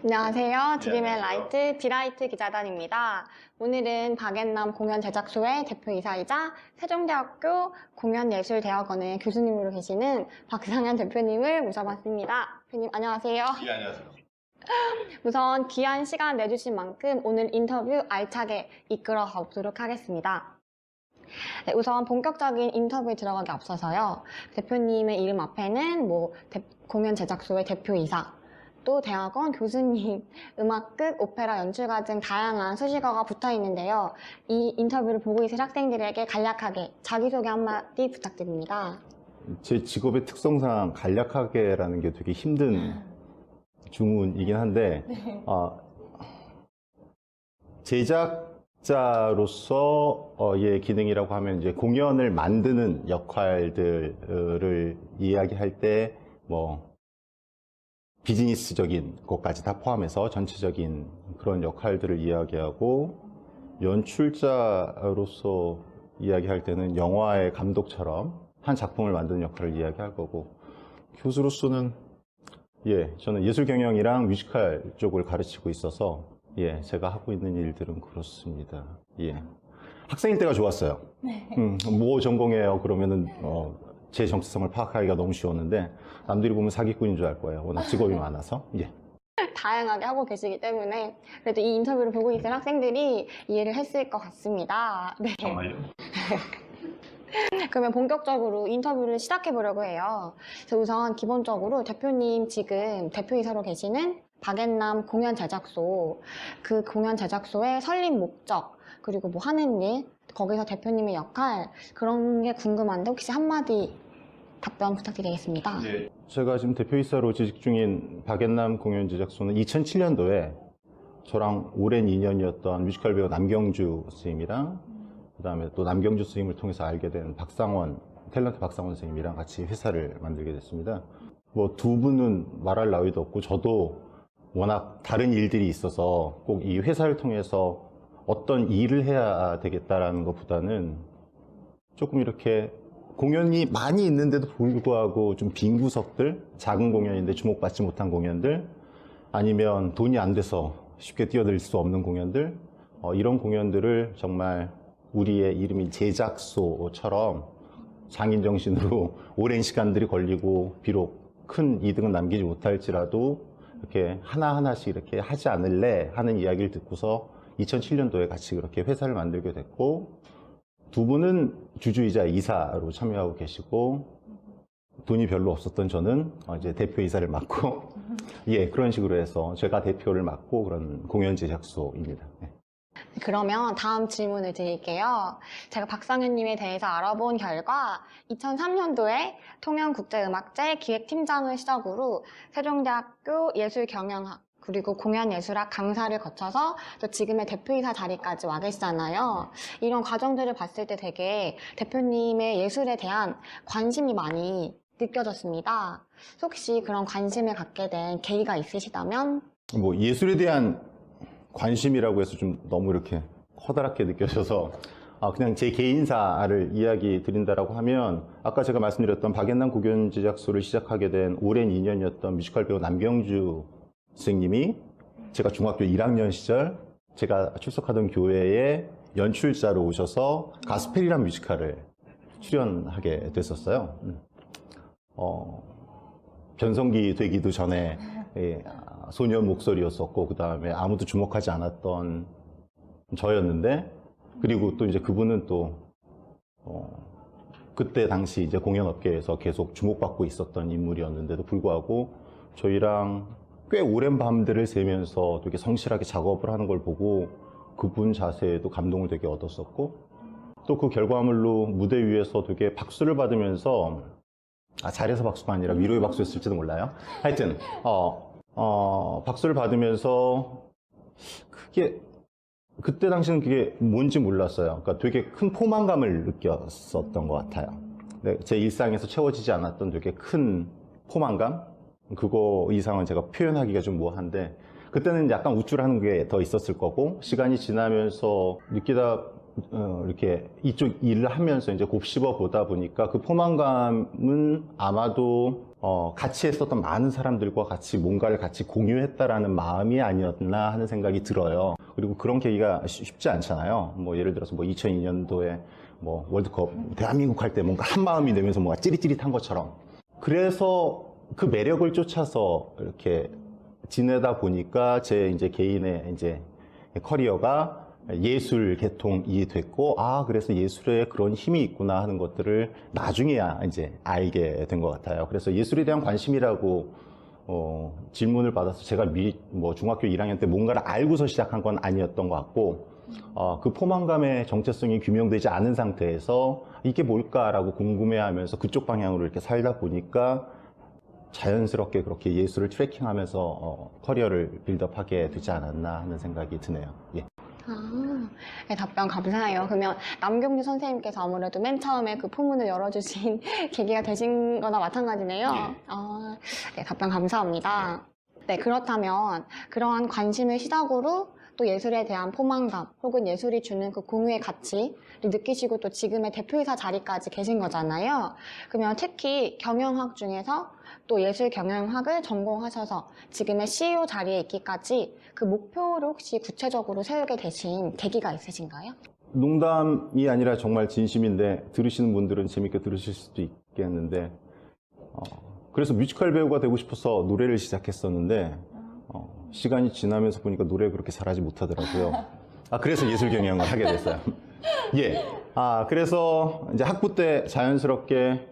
안녕하세요. 드림앤 라이트 디라이트 기자단입니다. 오늘은 박앤남 공연 제작소의 대표이사이자 세종대학교 공연예술대학원의 교수님으로 계시는 박상현 대표님을 모셔봤습니다. 대표님 안녕하세요. 예, 안녕하세요. 우선 귀한 시간 내주신 만큼 오늘 인터뷰 알차게 이끌어 가보도록 하겠습니다. 네, 우선 본격적인 인터뷰에 들어가기 앞서서요. 대표님의 이름 앞에는 공연 제작소의 대표이사, 또 대학원 교수님, 음악극, 오페라 연출가 등 다양한 수식어가 붙어 있는데요. 이 인터뷰를 보고 있을 학생들에게 간략하게 자기소개 한마디 부탁드립니다. 제 직업의 특성상 간략하게라는 게 되게 힘든 주문이긴 한데, 제작자로서의 기능이라고 하면 이제 공연을 만드는 역할들을 이야기할 때 비즈니스적인 것까지 다 포함해서 전체적인 그런 역할들을 이야기하고, 연출자로서 이야기할 때는 영화의 감독처럼 한 작품을 만드는 역할을 이야기할 거고, 교수로서는 저는 예술 경영이랑 뮤지컬 쪽을 가르치고 있어서 제가 하고 있는 일들은 그렇습니다. 학생일 때가 좋았어요. 뭐 전공해요? 그러면은 제 정체성을 파악하기가 너무 쉬웠는데, 남들이 보면 사기꾼인 줄 알 거예요. 워낙 직업이 많아서. 다양하게 하고 계시기 때문에 그래도 이 인터뷰를 보고 있는 학생들이 이해를 했을 것 같습니다. 네. 정말요? 그러면 본격적으로 인터뷰를 시작해 보려고 해요. 그래서 우선 기본적으로 대표님 지금 대표이사로 계시는 박앤남 공연 제작소, 그 공연 제작소의 설립 목적, 그리고 뭐 하는 일, 거기서 대표님의 역할, 그런 게 궁금한데 혹시 한마디 답변 부탁드리겠습니다. 제가 지금 대표이사로 재직 중인 박앤남 공연 제작소는 2007년도에 저랑 오랜 인연이었던 뮤지컬 배우 남경주 선생님이랑, 그 다음에 또 남경주 선생님을 통해서 알게 된 탤런트 박상원 선생님이랑 같이 회사를 만들게 됐습니다. 두 분은 말할 나위도 없고, 저도 워낙 다른 일들이 있어서 꼭 이 회사를 통해서 어떤 일을 해야 되겠다라는 것보다는 조금 이렇게 공연이 많이 있는데도 불구하고 좀 빈 구석들, 작은 공연인데 주목받지 못한 공연들, 아니면 돈이 안 돼서 쉽게 뛰어들 수 없는 공연들, 이런 공연들을 정말 우리의 이름인 제작소처럼 장인정신으로 오랜 시간들이 걸리고 비록 큰 이득은 남기지 못할지라도 이렇게 하나하나씩 이렇게 하지 않을래 하는 이야기를 듣고서 2007년도에 같이 그렇게 회사를 만들게 됐고, 두 분은 주주이자 이사로 참여하고 계시고, 돈이 별로 없었던 저는 이제 대표이사를 맡고 그런 식으로 해서 제가 대표를 맡고 그런 공연 제작소입니다. 그러면 다음 질문을 드릴게요. 제가 박상현님에 대해서 알아본 결과 2003년도에 통영국제음악제 기획팀장을 시작으로 세종대학교 예술경영학 그리고 공연예술학 강사를 거쳐서 또 지금의 대표이사 자리까지 와 계시잖아요. 이런 과정들을 봤을 때 되게 대표님의 예술에 대한 관심이 많이 느껴졌습니다. 혹시 그런 관심을 갖게 된 계기가 있으시다면? 예술에 대한 관심이라고 해서 좀 너무 이렇게 커다랗게 느껴져서 그냥 제 개인사를 이야기 드린다라고 하면, 아까 제가 말씀드렸던 박앤남 공연 제작소를 시작하게 된 오랜 인연이었던 뮤지컬 배우 남경주 선생님이 제가 중학교 1학년 시절 제가 출석하던 교회에 연출자로 오셔서 가스펠이란 뮤지컬을 출연하게 됐었어요. 변성기 되기도 전에 소년 목소리였었고, 그 다음에 아무도 주목하지 않았던 저였는데, 그리고 또 이제 그분은 또 그때 당시 이제 공연업계에서 계속 주목받고 있었던 인물이었는데도 불구하고 저희랑 꽤 오랜 밤들을 새면서 되게 성실하게 작업을 하는 걸 보고 그분 자세에도 감동을 되게 얻었었고, 또 그 결과물로 무대 위에서 되게 박수를 받으면서, 잘해서 박수가 아니라 위로의 박수였을지도 몰라요. 하여튼 박수를 받으면서 그때 당시는 그게 뭔지 몰랐어요. 그러니까 되게 큰 포만감을 느꼈었던 것 같아요. 제 일상에서 채워지지 않았던 되게 큰 포만감? 그거 이상은 제가 표현하기가 좀 뭐한데, 그때는 약간 우쭐하는 게 더 있었을 거고, 시간이 지나면서 느끼다 이렇게 이쪽 일을 하면서 이제 곱씹어 보다 보니까 그 포만감은 아마도 같이 했었던 많은 사람들과 같이 뭔가를 같이 공유했다라는 마음이 아니었나 하는 생각이 들어요. 그리고 그런 계기가 쉽지 않잖아요. 뭐 예를 들어서 뭐 2002년도에 뭐 월드컵 대한민국 할 때 뭔가 한 마음이 되면서 뭔가 찌릿찌릿한 것처럼. 그래서 그 매력을 쫓아서 이렇게 지내다 보니까 제 이제 개인의 이제 커리어가 예술 계통이 됐고, 그래서 예술에 그런 힘이 있구나 하는 것들을 나중에야 이제 알게 된 것 같아요. 그래서 예술에 대한 관심이라고 질문을 받아서 제가 뭐 중학교 1학년 때 뭔가를 알고서 시작한 건 아니었던 것 같고, 그 포만감의 정체성이 규명되지 않은 상태에서 이게 뭘까라고 궁금해하면서 그쪽 방향으로 이렇게 살다 보니까 자연스럽게 그렇게 예술을 트래킹하면서 커리어를 빌드업하게 되지 않았나 하는 생각이 드네요. 예. 네, 답변 감사해요. 그러면 남경주 선생님께서 아무래도 맨 처음에 그 포문을 열어주신 계기가 되신 거나 마찬가지네요. 네, 답변 감사합니다. 네, 그렇다면 그러한 관심을 시작으로 또 예술에 대한 포만감 혹은 예술이 주는 그 공유의 가치를 느끼시고 또 지금의 대표이사 자리까지 계신 거잖아요. 그러면 특히 경영학 중에서 또 예술 경영학을 전공하셔서 지금의 CEO 자리에 있기까지 그 목표를 혹시 구체적으로 세우게 되신 계기가 있으신가요? 농담이 아니라 정말 진심인데 들으시는 분들은 재밌게 들으실 수도 있겠는데 그래서 뮤지컬 배우가 되고 싶어서 노래를 시작했었는데 시간이 지나면서 보니까 노래 그렇게 잘하지 못하더라고요. 그래서 예술 경영을 하게 됐어요. 예. 그래서 이제 학부 때 자연스럽게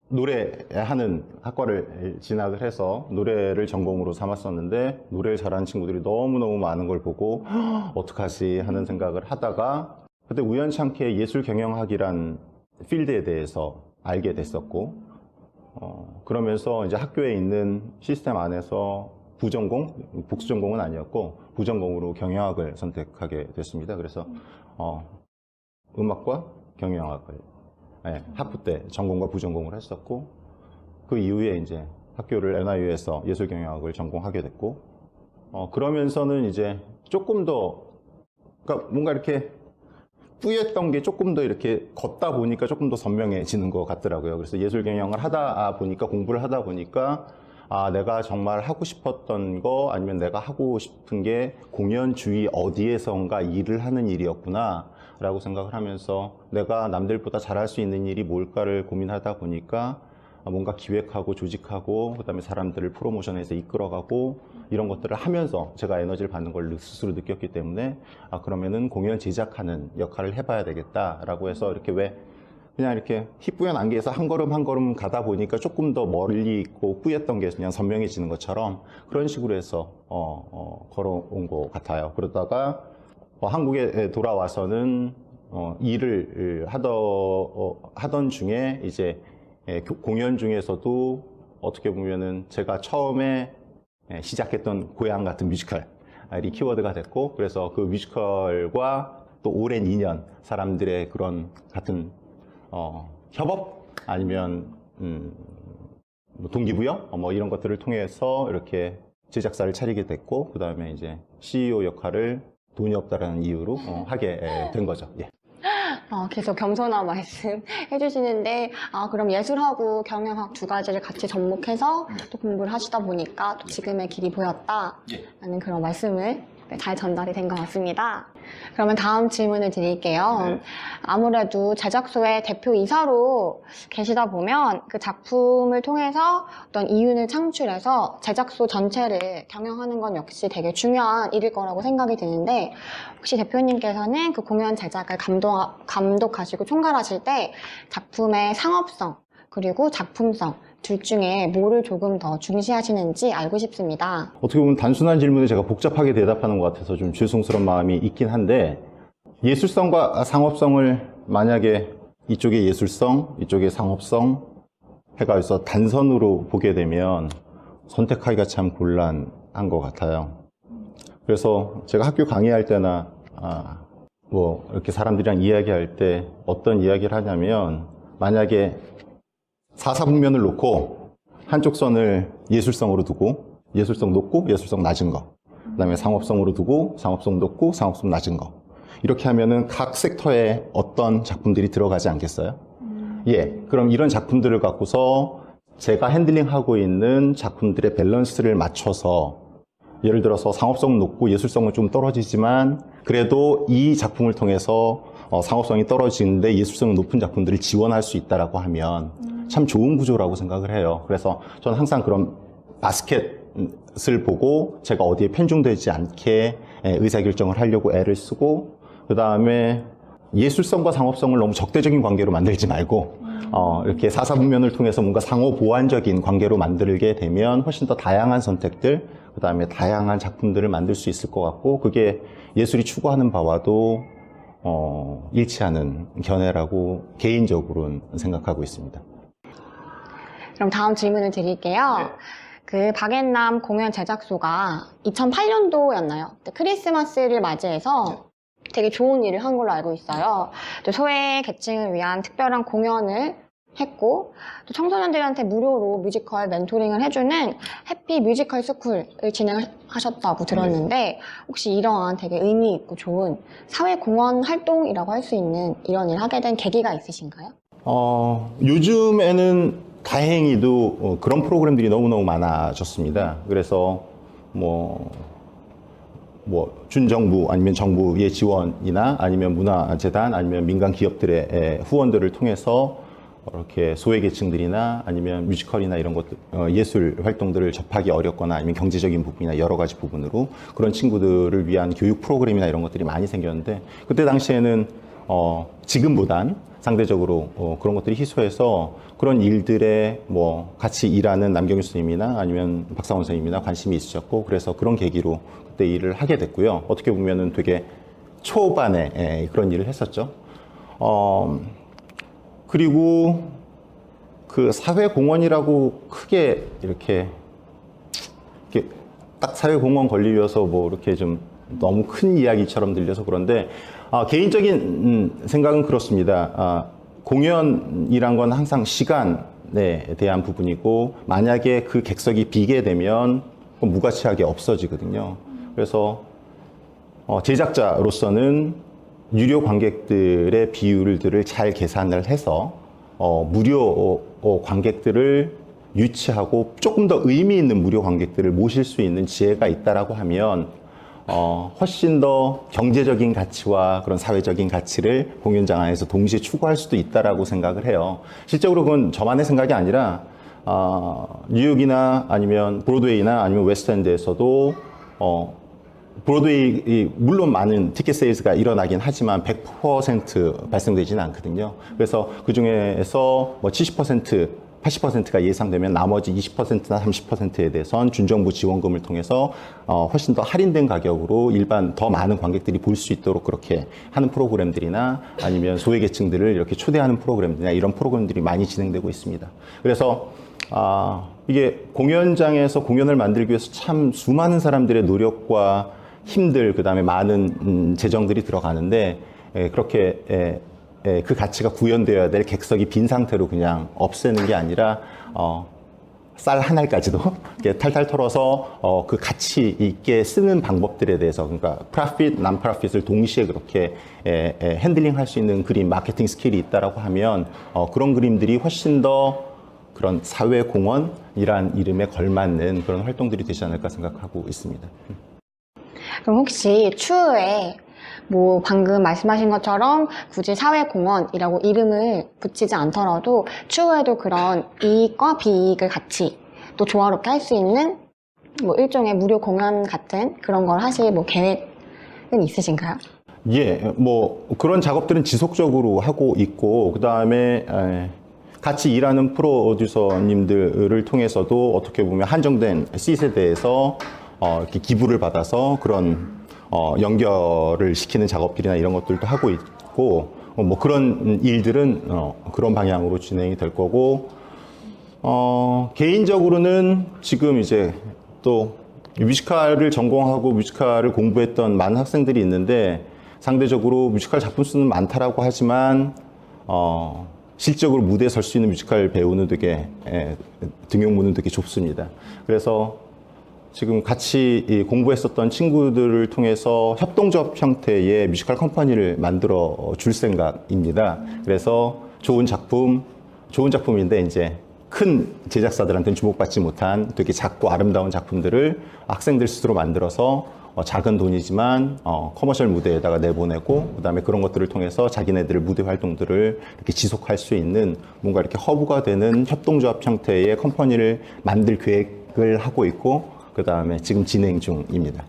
노래하는 학과를 진학을 해서 노래를 전공으로 삼았었는데 노래를 잘하는 친구들이 너무너무 많은 걸 보고 어떡하지 하는 생각을 하다가 그때 우연찮게 예술 경영학이란 필드에 대해서 알게 됐었고 그러면서 이제 학교에 있는 시스템 안에서 부전공, 복수전공은 아니었고 부전공으로 경영학을 선택하게 됐습니다. 그래서 음악과 경영학을 학부 때 전공과 부전공을 했었고 그 이후에 이제 학교를 NIU에서 예술경영학을 전공하게 됐고 그러면서는 이제 조금 더 그러니까 뭔가 이렇게 뿌였던 게 조금 더 이렇게 걷다 보니까 조금 더 선명해지는 것 같더라고요. 그래서 예술경영을 하다 보니까 공부를 하다 보니까 내가 정말 하고 싶었던 거 아니면 내가 하고 싶은 게 공연 주위 어디에선가 일을 하는 일이었구나 라고 생각을 하면서 내가 남들보다 잘할 수 있는 일이 뭘까를 고민하다 보니까 뭔가 기획하고 조직하고 그다음에 사람들을 프로모션해서 이끌어가고 이런 것들을 하면서 제가 에너지를 받는 걸 스스로 느꼈기 때문에 그러면은 공연 제작하는 역할을 해봐야 되겠다라고 해서 이렇게 그냥 이렇게 희뿌연 안개에서 한 걸음 한 걸음 가다 보니까 조금 더 멀리 있고 뿌였던 게 그냥 선명해지는 것처럼 그런 식으로 해서 걸어온 것 같아요. 그러다가 한국에 돌아와서는 일을 하던 중에 이제 공연 중에서도 어떻게 보면은 제가 처음에 시작했던 고향 같은 뮤지컬이 키워드가 됐고 그래서 그 뮤지컬과 또 오랜 인연 사람들의 그런 같은 협업 아니면 뭐 동기부여 뭐 이런 것들을 통해서 이렇게 제작사를 차리게 됐고 그 다음에 이제 CEO 역할을 돈이 없다라는 이유로 하게 된 거죠. 예. 계속 겸손한 말씀 해주시는데 그럼 예술하고 경영학 두 가지를 같이 접목해서 또 공부를 하시다 보니까 또 지금의 길이 보였다라는 그런 말씀을 잘 전달이 된 것 같습니다. 그러면 다음 질문을 드릴게요. 네. 아무래도 제작소의 대표이사로 계시다 보면 그 작품을 통해서 어떤 이윤을 창출해서 제작소 전체를 경영하는 건 역시 되게 중요한 일일 거라고 생각이 드는데 혹시 대표님께서는 그 공연 제작을 감독하시고 총괄하실 때 작품의 상업성 그리고 작품성 둘 중에 뭐를 조금 더 중시하시는지 알고 싶습니다. 어떻게 보면 단순한 질문에 제가 복잡하게 대답하는 것 같아서 좀 죄송스러운 마음이 있긴 한데 예술성과 상업성을 만약에 이쪽에 예술성, 이쪽에 상업성 해가지고 단선으로 보게 되면 선택하기가 참 곤란한 것 같아요. 그래서 제가 학교 강의할 때나 뭐 이렇게 사람들이랑 이야기할 때 어떤 이야기를 하냐면 만약에 사사분면을 놓고 한쪽 선을 예술성으로 두고 예술성 높고 예술성 낮은 거 그 다음에 상업성으로 두고 상업성 높고 상업성 낮은 거 이렇게 하면은 각 섹터에 어떤 작품들이 들어가지 않겠어요? 예, 그럼 이런 작품들을 갖고서 제가 핸들링하고 있는 작품들의 밸런스를 맞춰서 예를 들어서 상업성은 높고 예술성은 좀 떨어지지만 그래도 이 작품을 통해서 상업성이 떨어지는데 예술성은 높은 작품들을 지원할 수 있다라고 하면 참 좋은 구조라고 생각을 해요. 그래서 저는 항상 그런 바스켓을 보고 제가 어디에 편중되지 않게 의사결정을 하려고 애를 쓰고 그 다음에 예술성과 상업성을 너무 적대적인 관계로 만들지 말고 이렇게 사사분면을 통해서 뭔가 상호 보완적인 관계로 만들게 되면 훨씬 더 다양한 선택들 그 다음에 다양한 작품들을 만들 수 있을 것 같고 그게 예술이 추구하는 바와도 일치하는 견해라고 개인적으로는 생각하고 있습니다. 그럼 다음 질문을 드릴게요. 그 박앤남 공연 제작소가 2008년도였나요? 크리스마스를 맞이해서 되게 좋은 일을 한 걸로 알고 있어요. 또 소외 계층을 위한 특별한 공연을 했고 또 청소년들한테 무료로 뮤지컬 멘토링을 해주는 해피 뮤지컬 스쿨을 진행하셨다고 들었는데 혹시 이러한 되게 의미 있고 좋은 사회공헌 활동이라고 할 수 있는 이런 일을 하게 된 계기가 있으신가요? 요즘에는 다행히도 그런 프로그램들이 너무너무 많아졌습니다. 그래서 준정부 아니면 정부의 지원이나 아니면 문화재단 아니면 민간 기업들의 후원들을 통해서 이렇게 소외계층들이나 아니면 뮤지컬이나 이런 것들 예술 활동들을 접하기 어렵거나 아니면 경제적인 부분이나 여러 가지 부분으로 그런 친구들을 위한 교육 프로그램이나 이런 것들이 많이 생겼는데 그때 당시에는 지금보단 상대적으로 그런 것들이 희소해서 그런 일들에 같이 일하는 남경유 선생님이나 아니면 박상원 선생님이나 관심이 있으셨고 그래서 그런 계기로 그때 일을 하게 됐고요. 어떻게 보면은 되게 초반에 그런 일을 했었죠. 그리고 그 사회공헌이라고 크게 이렇게 딱 사회공헌 걸리려서 이렇게 좀 너무 큰 이야기처럼 들려서 그런데 개인적인 생각은 그렇습니다. 공연이란 건 항상 시간에 대한 부분이고 만약에 그 객석이 비게 되면 무가치하게 없어지거든요. 그래서 제작자로서는 유료 관객들의 비율들을 잘 계산을 해서 무료 관객들을 유치하고 조금 더 의미 있는 무료 관객들을 모실 수 있는 지혜가 있다라고 하면 훨씬 더 경제적인 가치와 그런 사회적인 가치를 공연장 안에서 동시에 추구할 수도 있다라고 생각을 해요. 실적으로 그건 저만의 생각이 아니라 뉴욕이나 아니면 브로드웨이나 아니면 웨스트엔드에서도 브로드웨이 물론 많은 티켓 세일즈가 일어나긴 하지만 100% 발생되지는 않거든요. 그래서 그 중에서 70%, 80%가 예상되면 나머지 20%나 30%에 대해선 준정부 지원금을 통해서 훨씬 더 할인된 가격으로 일반 더 많은 관객들이 볼 수 있도록 그렇게 하는 프로그램들이나 아니면 소외계층들을 이렇게 초대하는 프로그램들이나 이런 프로그램들이 많이 진행되고 있습니다. 그래서 이게 공연장에서 공연을 만들기 위해서 참 수많은 사람들의 노력과 힘들 그다음에 많은 재정들이 들어가는데 그렇게 그 가치가 구현되어야 될 객석이 빈 상태로 그냥 없애는 게 아니라 쌀 한 알까지도 이렇게 탈탈 털어서 그 가치 있게 쓰는 방법들에 대해서 그러니까 프로핏, 난 프로핏을 동시에 그렇게 핸들링 할 수 있는 그림, 마케팅 스킬이 있다라고 하면 그런 그림들이 훨씬 더 그런 사회공헌이란 이름에 걸맞는 그런 활동들이 되지 않을까 생각하고 있습니다. 그럼 혹시 추후에 방금 말씀하신 것처럼 굳이 사회공헌이라고 이름을 붙이지 않더라도 추후에도 그런 이익과 비이익을 같이 또 조화롭게 할 수 있는 일종의 무료 공연 같은 그런 걸 하실 계획은 있으신가요? 예, 그런 작업들은 지속적으로 하고 있고 그 다음에 같이 일하는 프로듀서님들을 통해서도 어떻게 보면 한정된 C세대에서 이렇게 기부를 받아서 그런 연결을 시키는 작업들이나 이런 것들도 하고 있고 그런 일들은 그런 방향으로 진행이 될 거고 개인적으로는 지금 이제 또 뮤지컬을 전공하고 뮤지컬을 공부했던 많은 학생들이 있는데 상대적으로 뮤지컬 작품 수는 많다라고 하지만 실적으로 무대에 설 수 있는 뮤지컬 배우는 되게 등용문은 되게 좁습니다. 그래서 지금 같이 이 공부했었던 친구들을 통해서 협동조합 형태의 뮤지컬 컴퍼니를 만들어 줄 생각입니다. 그래서 좋은 작품인데 이제 큰 제작사들한테는 주목받지 못한 되게 작고 아름다운 작품들을 학생들 스스로 만들어서 작은 돈이지만 커머셜 무대에다가 내보내고 그다음에 그런 것들을 통해서 자기네들의 무대 활동들을 이렇게 지속할 수 있는 뭔가 이렇게 허브가 되는 협동조합 형태의 컴퍼니를 만들 계획을 하고 있고 그다음에 지금 진행 중입니다.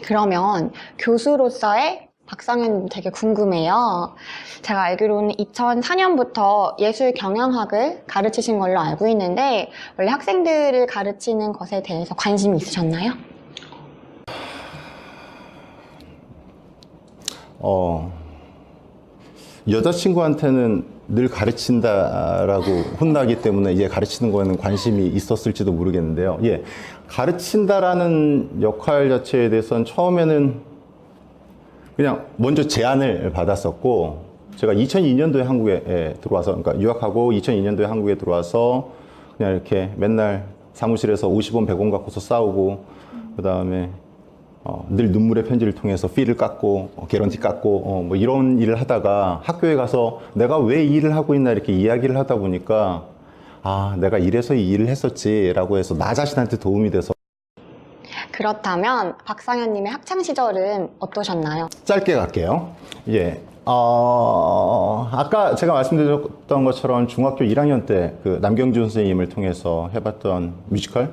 그러면 교수로서의 박상현 되게 궁금해요. 제가 알기로는 2004년부터 예술 경영학을 가르치신 걸로 알고 있는데 원래 학생들을 가르치는 것에 대해서 관심이 있으셨나요? 여자친구한테는 늘 가르친다라고 혼나기 때문에 가르치는 거에는 관심이 있었을지도 모르겠는데요. 가르친다라는 역할 자체에 대해서는 처음에는 그냥 먼저 제안을 받았었고, 제가 2002년도에 한국에 들어와서, 그러니까 유학하고 2002년도에 한국에 들어와서 그냥 이렇게 맨날 사무실에서 50원, 100원 갖고서 싸우고, 그 다음에 늘 눈물의 편지를 통해서 피를 깎고 개런티 깎고 뭐 이런 일을 하다가 학교에 가서 내가 왜 이 일을 하고 있나 이렇게 이야기를 하다 보니까 내가 이래서 이 일을 했었지라고 해서 나 자신한테 도움이 돼서. 그렇다면 박상현님의 학창 시절은 어떠셨나요? 짧게 갈게요. 아까 제가 말씀드렸던 것처럼 중학교 1학년 때 그 남경주 선생님을 통해서 해봤던 뮤지컬이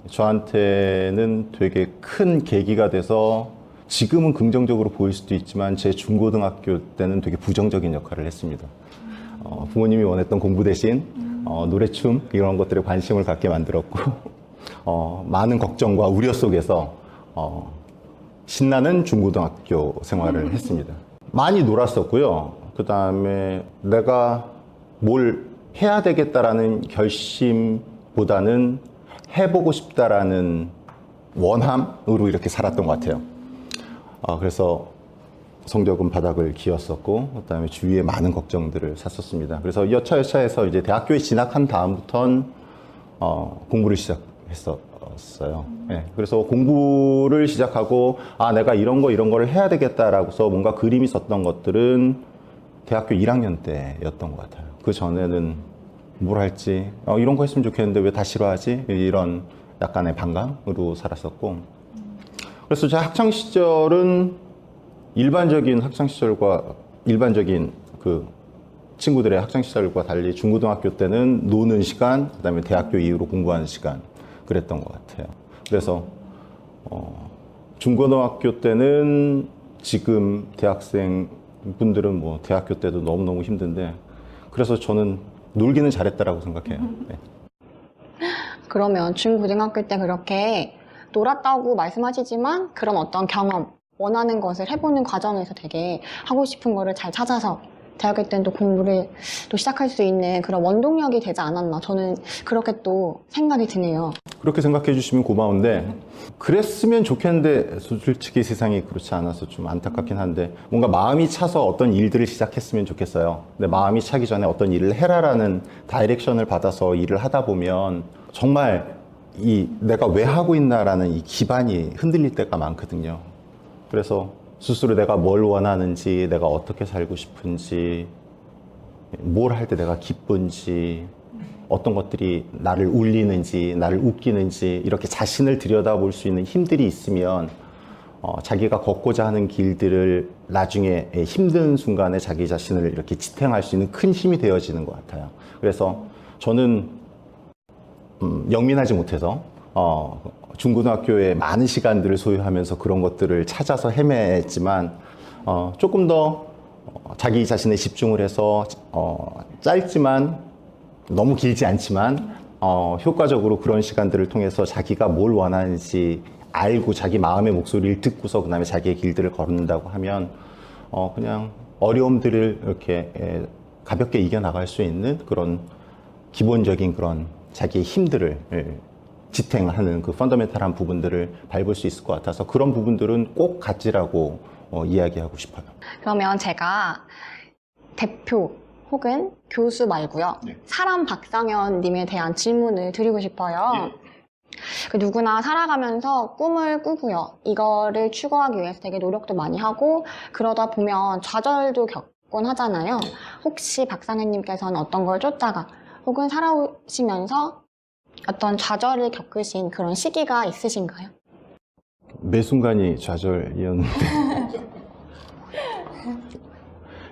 저한테는 되게 큰 계기가 돼서 지금은 긍정적으로 보일 수도 있지만 제 중고등학교 때는 되게 부정적인 역할을 했습니다. 부모님이 원했던 공부 대신 노래춤 이런 것들에 관심을 갖게 만들었고 많은 걱정과 우려 속에서 신나는 중고등학교 생활을 했습니다. 많이 놀았었고요. 그 다음에 내가 뭘 해야 되겠다라는 결심보다는 해보고 싶다라는 원함으로 이렇게 살았던 것 같아요. 그래서 성적은 바닥을 기었었고, 그 다음에 주위에 많은 걱정들을 샀었습니다. 그래서 여차여차해서 이제 대학교에 진학한 다음부터는 공부를 시작했었어요. 그래서 공부를 시작하고, 내가 이런 거를 해야 되겠다라고서 뭔가 그림이 섰던 것들은 대학교 1학년 때였던 것 같아요. 그 전에는 뭘 할지, 이런 거 했으면 좋겠는데 왜 다 싫어하지? 이런 약간의 반감으로 살았었고. 그래서 제 학창 시절은 일반적인 학창 시절과 일반적인 그 친구들의 학창 시절과 달리 중고등학교 때는 노는 시간, 그 다음에 대학교 이후로 공부하는 시간, 그랬던 것 같아요. 그래서, 중고등학교 때는 지금 대학생 분들은 뭐 대학교 때도 너무너무 힘든데, 그래서 저는 놀기는 잘했다라고 생각해요. 그러면 중고등학교 때 그렇게 놀았다고 말씀하시지만 그런 어떤 경험, 원하는 것을 해보는 과정에서 되게 하고 싶은 거를 잘 찾아서 대학교 때는 또 공부를 또 시작할 수 있는 그런 원동력이 되지 않았나. 저는 그렇게 또 생각이 드네요. 그렇게 생각해 주시면 고마운데, 그랬으면 좋겠는데 솔직히 세상이 그렇지 않아서 좀 안타깝긴 한데, 뭔가 마음이 차서 어떤 일들을 시작했으면 좋겠어요. 근데 마음이 차기 전에 어떤 일을 해라라는 다이렉션을 받아서 일을 하다 보면 정말 내가 왜 하고 있나라는 이 기반이 흔들릴 때가 많거든요. 그래서 스스로 내가 뭘 원하는지, 내가 어떻게 살고 싶은지, 뭘 할 때 내가 기쁜지, 어떤 것들이 나를 울리는지, 나를 웃기는지, 이렇게 자신을 들여다볼 수 있는 힘들이 있으면 자기가 걷고자 하는 길들을 나중에 힘든 순간에 자기 자신을 이렇게 지탱할 수 있는 큰 힘이 되어지는 것 같아요. 그래서 저는 영민하지 못해서 중고등학교에 많은 시간들을 소유하면서 그런 것들을 찾아서 헤맸지만 조금 더 자기 자신에 집중을 해서 짧지만 너무 길지 않지만 효과적으로 그런 시간들을 통해서 자기가 뭘 원하는지 알고 자기 마음의 목소리를 듣고서 그 다음에 자기의 길들을 걸는다고 하면 그냥 어려움들을 이렇게 가볍게 이겨나갈 수 있는 그런 기본적인 그런 자기의 힘들을 지탱하는 그 펀더멘탈한 부분들을 밟을 수 있을 것 같아서 그런 부분들은 꼭 가지라고 이야기하고 싶어요. 그러면 제가 대표 혹은 교수 말고요. 사람 박상현 님에 대한 질문을 드리고 싶어요. 누구나 살아가면서 꿈을 꾸고요. 이거를 추구하기 위해서 되게 노력도 많이 하고 그러다 보면 좌절도 겪곤 하잖아요. 혹시 박상현님께서는 어떤 걸 쫓다가 혹은 살아오시면서 어떤 좌절을 겪으신 그런 시기가 있으신가요? 매 순간이 좌절이었는데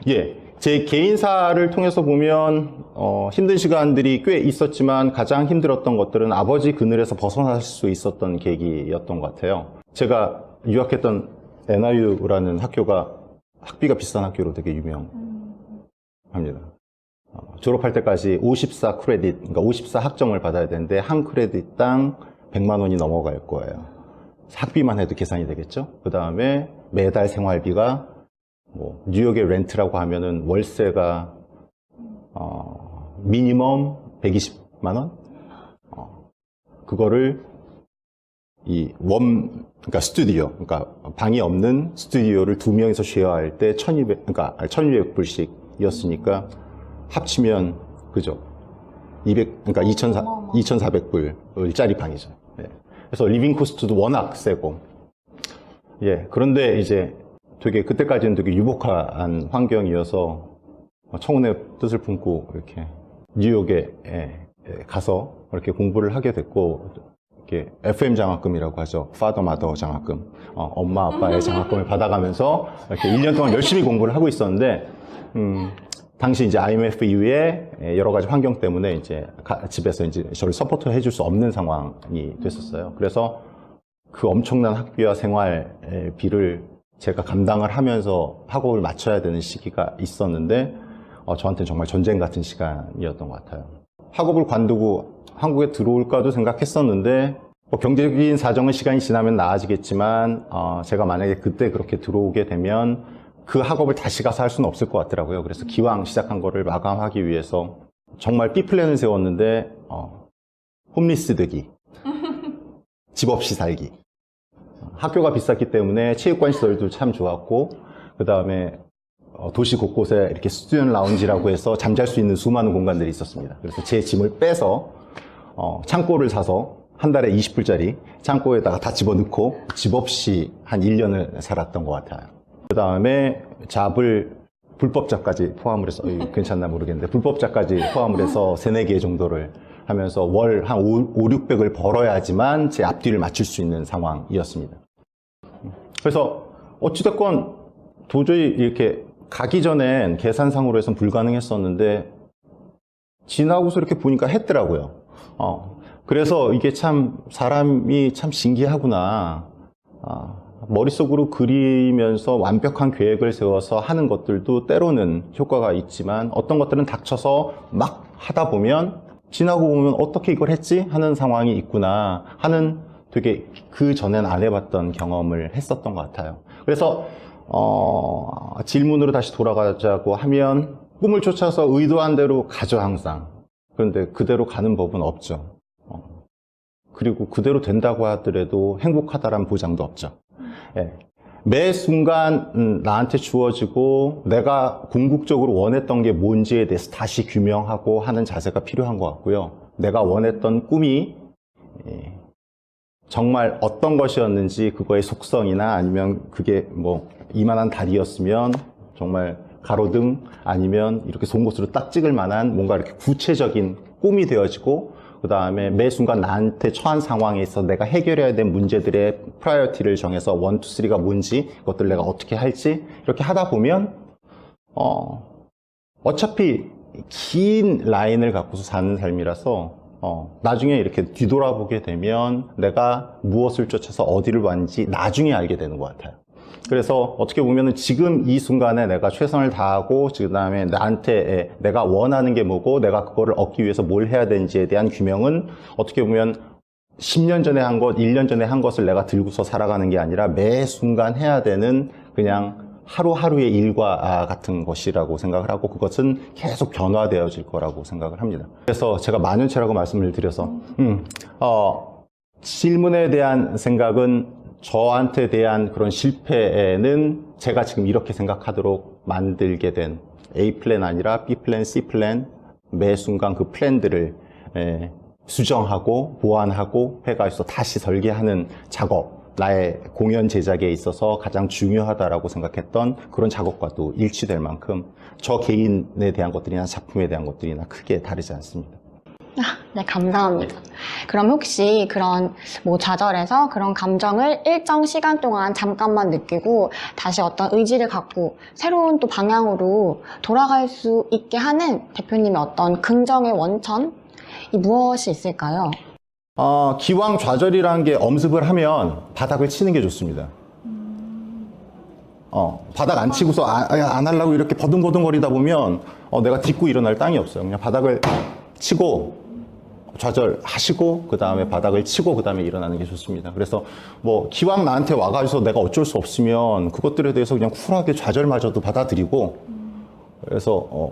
예, 제 개인사를 통해서 보면 힘든 시간들이 꽤 있었지만 가장 힘들었던 것들은 아버지 그늘에서 벗어날 수 있었던 계기였던 것 같아요. 제가 유학했던 NIU라는 학교가 학비가 비싼 학교로 되게 유명합니다. 졸업할 때까지 54 크레딧, 그러니까 54 학점을 받아야 되는데 한 크레딧당 100만 원이 넘어갈 거예요. 학비만 해도 계산이 되겠죠? 그 다음에 매달 생활비가 뭐 뉴욕의 렌트라고 하면은 월세가 미니멈 120만 원? 그거를 그러니까 스튜디오, 그러니까 방이 없는 스튜디오를 2명이서 쉐어할 때 1,200불씩이었으니까 합치면 그죠? 그러니까 2,400불짜리 방이죠. 예. 그래서 리빙 코스트도 워낙 세고, 예. 그런데 이제 되게 그때까지는 되게 유복한 환경이어서 청혼의 뜻을 품고 이렇게 뉴욕에 가서 이렇게 공부를 하게 됐고, 이렇게 FM 장학금이라고 하죠. Father Mother 장학금, 엄마 아빠의 장학금을 받아가면서 이렇게 1년 동안 열심히 공부를 하고 있었는데, 당시 이제 IMF 이후에 여러 가지 환경 때문에 이제 집에서 이제 저를 서포트 해줄 수 없는 상황이 됐었어요. 그래서 그 엄청난 학비와 생활비를 제가 감당을 하면서 학업을 마쳐야 되는 시기가 있었는데, 저한테는 정말 전쟁 같은 시간이었던 것 같아요. 학업을 관두고 한국에 들어올까도 생각했었는데, 경제적인 사정은 시간이 지나면 나아지겠지만, 제가 만약에 그때 그렇게 들어오게 되면 그 학업을 다시 가서 할 수는 없을 것 같더라고요. 그래서 기왕 시작한 거를 마감하기 위해서 정말 B플랜을 세웠는데, 홈리스 되기, 집 없이 살기. 학교가 비쌌기 때문에 체육관 시설도 참 좋았고, 그 다음에 도시 곳곳에 이렇게 스튜던트 라운지라고 해서 잠잘 수 있는 수많은 공간들이 있었습니다. 그래서 제 짐을 빼서 창고를 사서 한 달에 20불짜리 창고에다가 다 집어넣고 집 없이 한 1년을 살았던 것 같아요. 그 다음에 잡을 불법잡까지 포함을 해서 괜찮나 모르겠는데 불법잡까지 포함을 해서 3, 4개 정도를 하면서 월 한 5, 600을 벌어야지만 제 앞뒤를 맞출 수 있는 상황이었습니다. 그래서 어찌됐건 도저히 이렇게 가기 전엔 계산상으로 해서는 불가능했었는데 지나고서 이렇게 보니까 했더라고요. 그래서 이게 참 사람이 참 신기하구나. 머릿속으로 그리면서 완벽한 계획을 세워서 하는 것들도 때로는 효과가 있지만 어떤 것들은 닥쳐서 막 하다 보면 지나고 보면 어떻게 이걸 했지? 하는 상황이 있구나 하는 되게 그 전엔 안 해봤던 경험을 했었던 것 같아요. 그래서 질문으로 다시 돌아가자고 하면 꿈을 쫓아서 의도한 대로 가죠 항상. 그런데 그대로 가는 법은 없죠. 그리고 그대로 된다고 하더라도 행복하다라는 보장도 없죠. 예. 매 순간 나한테 주어지고 내가 궁극적으로 원했던 게 뭔지에 대해서 다시 규명하고 하는 자세가 필요한 것 같고요. 내가 원했던 꿈이 정말 어떤 것이었는지 그거의 속성이나 아니면 그게 뭐 이만한 달이었으면 정말 가로등 아니면 이렇게 송곳으로 딱 찍을 만한 뭔가 이렇게 구체적인 꿈이 되어지고 그 다음에 매 순간 나한테 처한 상황에서 내가 해결해야 될 문제들의 프라이어티를 정해서 1, 2, 3가 뭔지 그것들 내가 어떻게 할지 이렇게 하다 보면 어차피 긴 라인을 갖고서 사는 삶이라서 나중에 이렇게 뒤돌아보게 되면 내가 무엇을 쫓아서 어디를 왔는지 나중에 알게 되는 것 같아요. 그래서 어떻게 보면 지금 이 순간에 내가 최선을 다하고 그 다음에 나한테 내가 원하는 게 뭐고 내가 그거를 얻기 위해서 뭘 해야 되는지에 대한 규명은 어떻게 보면 10년 전에 한 것, 1년 전에 한 것을 내가 들고서 살아가는 게 아니라 매 순간 해야 되는 그냥 하루하루의 일과 같은 것이라고 생각을 하고 그것은 계속 변화되어질 거라고 생각을 합니다. 그래서 제가 만연체라고 말씀을 드려서 질문에 대한 생각은 저한테 대한 그런 실패는 제가 지금 이렇게 생각하도록 만들게 된 A 플랜 아니라 B 플랜, C 플랜 매 순간 그 플랜들을 수정하고 보완하고 해가지고 다시 설계하는 작업, 나의 공연 제작에 있어서 가장 중요하다라고 생각했던 그런 작업과도 일치될 만큼 저 개인에 대한 것들이나 작품에 대한 것들이나 크게 다르지 않습니다. 네, 감사합니다. 그럼 혹시 그런 뭐 좌절에서 그런 감정을 일정 시간 동안 잠깐만 느끼고 다시 어떤 의지를 갖고 새로운 또 방향으로 돌아갈 수 있게 하는 대표님의 어떤 긍정의 원천이 무엇이 있을까요? 기왕 좌절이라는 게 엄습을 하면 바닥을 치는 게 좋습니다. 바닥 안 치고서 안 하려고 이렇게 버둥버둥거리다 보면 내가 딛고 일어날 땅이 없어요. 그냥 바닥을 치고 좌절하시고 그 다음에 바닥을 치고 그 다음에 일어나는 게 좋습니다. 그래서 뭐 기왕 나한테 와가지고 내가 어쩔 수 없으면 그것들에 대해서 그냥 쿨하게 좌절마저도 받아들이고 그래서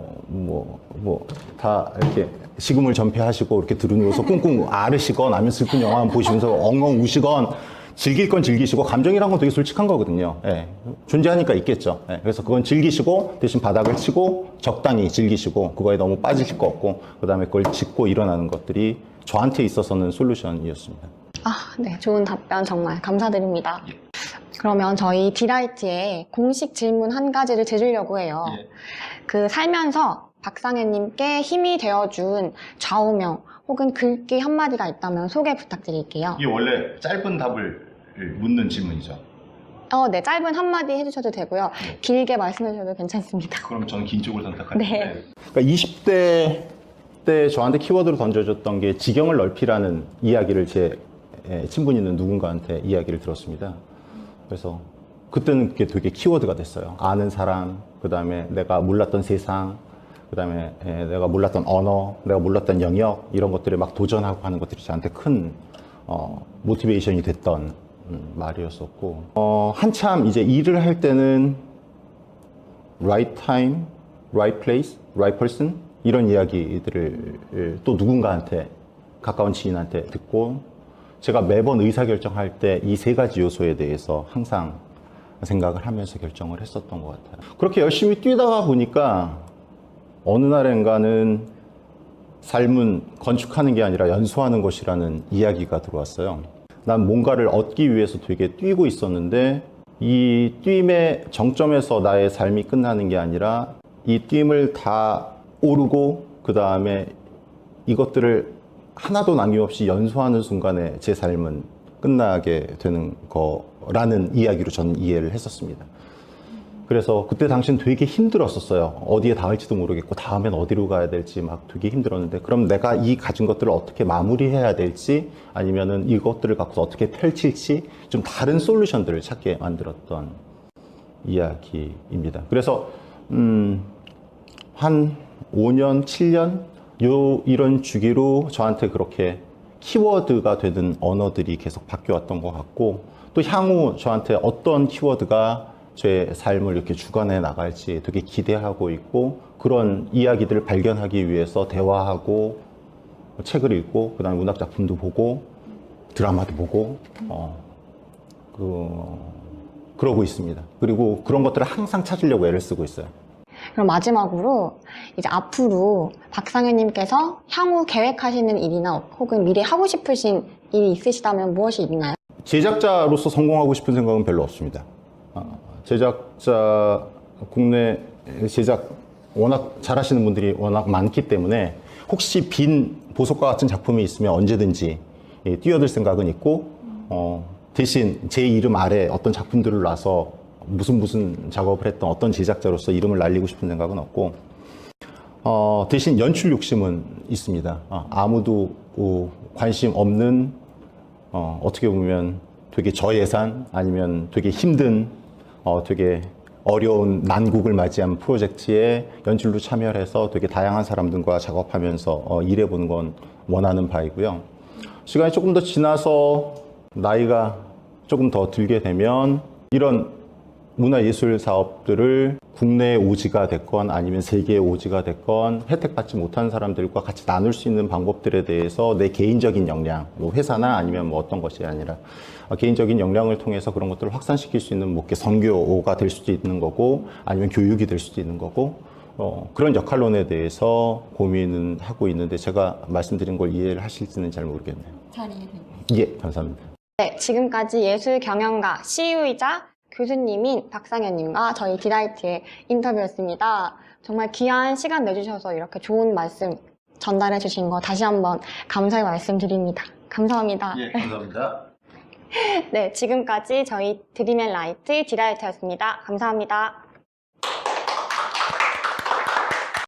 다 이렇게 식음을 전폐하시고 이렇게 들으면서 꿍꿍 앓으시건 아니면 슬픈 영화 보시면서 엉엉 우시건 즐길 건 즐기시고 감정이란 건 되게 솔직한 거거든요. 예, 존재하니까 있겠죠. 예, 그래서 그건 즐기시고 대신 바닥을 치고 적당히 즐기시고 그거에 너무 빠지실 거 없고 그 다음에 그걸 짚고 일어나는 것들이 저한테 있어서는 솔루션이었습니다. 네, 좋은 답변 정말 감사드립니다. 그러면 저희 디라이트에 공식 질문 한 가지를 드리려고 해요. 그 살면서 박상현님께 힘이 되어준 좌우명 혹은 글귀 한마디가 있다면 소개 부탁드릴게요. 이게 원래 짧은 답을 묻는 질문이죠. 네, 짧은 한마디 해주셔도 되고요. 길게 말씀해 주셔도 괜찮습니다. 그럼 저는 긴 쪽을 선택할게요. 네. 그러니까 20대 때 저한테 키워드로 던져줬던 게 지경을 넓히라는 이야기를 제 친분 있는 누군가한테 이야기를 들었습니다. 그래서 그때는 그게 되게 키워드가 됐어요. 아는 사람, 그 다음에 내가 몰랐던 세상, 그 다음에 내가 몰랐던 언어, 내가 몰랐던 영역 이런 것들을 막 도전하고 하는 것들이 저한테 큰 모티베이션이 됐던 말이었었고 한참 이제 일을 할 때는 right time, right place, right person 이런 이야기들을 또 누군가한테 가까운 지인한테 듣고 제가 매번 의사결정할 때 이 세 가지 요소에 대해서 항상 생각을 하면서 결정을 했었던 것 같아요. 그렇게 열심히 뛰다가 보니까 어느 날엔가는 삶은 건축하는 게 아니라 연소하는 것이라는 이야기가 들어왔어요. 난 뭔가를 얻기 위해서 되게 뛰고 있었는데 이 뛰임의 정점에서 나의 삶이 끝나는 게 아니라 이 뛰임을 다 오르고 그 다음에 이것들을 하나도 남김없이 연소하는 순간에 제 삶은 끝나게 되는 거라는 이야기로 저는 이해를 했었습니다. 그래서 그때 당시는 되게 힘들었었어요. 어디에 닿을지도 모르겠고 다음엔 어디로 가야 될지 막 되게 힘들었는데 그럼 내가 이 가진 것들을 어떻게 마무리해야 될지 아니면은 이것들을 갖고서 어떻게 펼칠지 좀 다른 솔루션들을 찾게 만들었던 이야기입니다. 그래서 한 5년, 7년 이런 주기로 저한테 그렇게 키워드가 되는 언어들이 계속 바뀌어왔던 것 같고 또 향후 저한테 어떤 키워드가 제 삶을 이렇게 주관해 나갈지 되게 기대하고 있고 그런 이야기들을 발견하기 위해서 대화하고 책을 읽고 그다음에 문학작품도 보고 드라마도 보고 그러고 있습니다. 그리고 그런 것들을 항상 찾으려고 애를 쓰고 있어요. 그럼 마지막으로 이제 앞으로 박상현님께서 향후 계획하시는 일이나 혹은 미래 하고 싶으신 일이 있으시다면 무엇이 있나요? 제작자로서 성공하고 싶은 생각은 별로 없습니다. 제작자, 국내 제작 워낙 잘하시는 분들이 워낙 많기 때문에 혹시 빈 보석과 같은 작품이 있으면 언제든지 뛰어들 생각은 있고 대신 제 이름 아래 어떤 작품들을 놔서 무슨 작업을 했던 어떤 제작자로서 이름을 날리고 싶은 생각은 없고 대신 연출 욕심은 있습니다. 아무도 관심 없는 어떻게 보면 되게 저예산 아니면 되게 힘든 되게 어려운 난국을 맞이한 프로젝트에 연출로 참여를 해서 되게 다양한 사람들과 작업하면서 일해보는 건 원하는 바이고요. 시간이 조금 더 지나서 나이가 조금 더 들게 되면 이런 문화예술 사업들을 국내의 오지가 됐건 아니면 세계의 오지가 됐건 혜택받지 못한 사람들과 같이 나눌 수 있는 방법들에 대해서 내 개인적인 역량, 뭐 회사나 아니면 뭐 어떤 것이 아니라 개인적인 역량을 통해서 그런 것들을 확산시킬 수 있는 뭐 선교가 될 수도 있는 거고 아니면 교육이 될 수도 있는 거고 그런 역할론에 대해서 고민은 하고 있는데 제가 말씀드린 걸 이해를 하실지는 잘 모르겠네요. 잘 이해됩니다. 예, 감사합니다. 네, 지금까지 예술경영가 CU이자 교수님인 박상현님과 저희 디라이트의 인터뷰였습니다. 정말 귀한 시간 내주셔서 이렇게 좋은 말씀 전달해 주신 거 다시 한번 감사의 말씀드립니다. 감사합니다. 예, 감사합니다. 네, 지금까지 저희 드림앤라이트 디라이트였습니다. 감사합니다.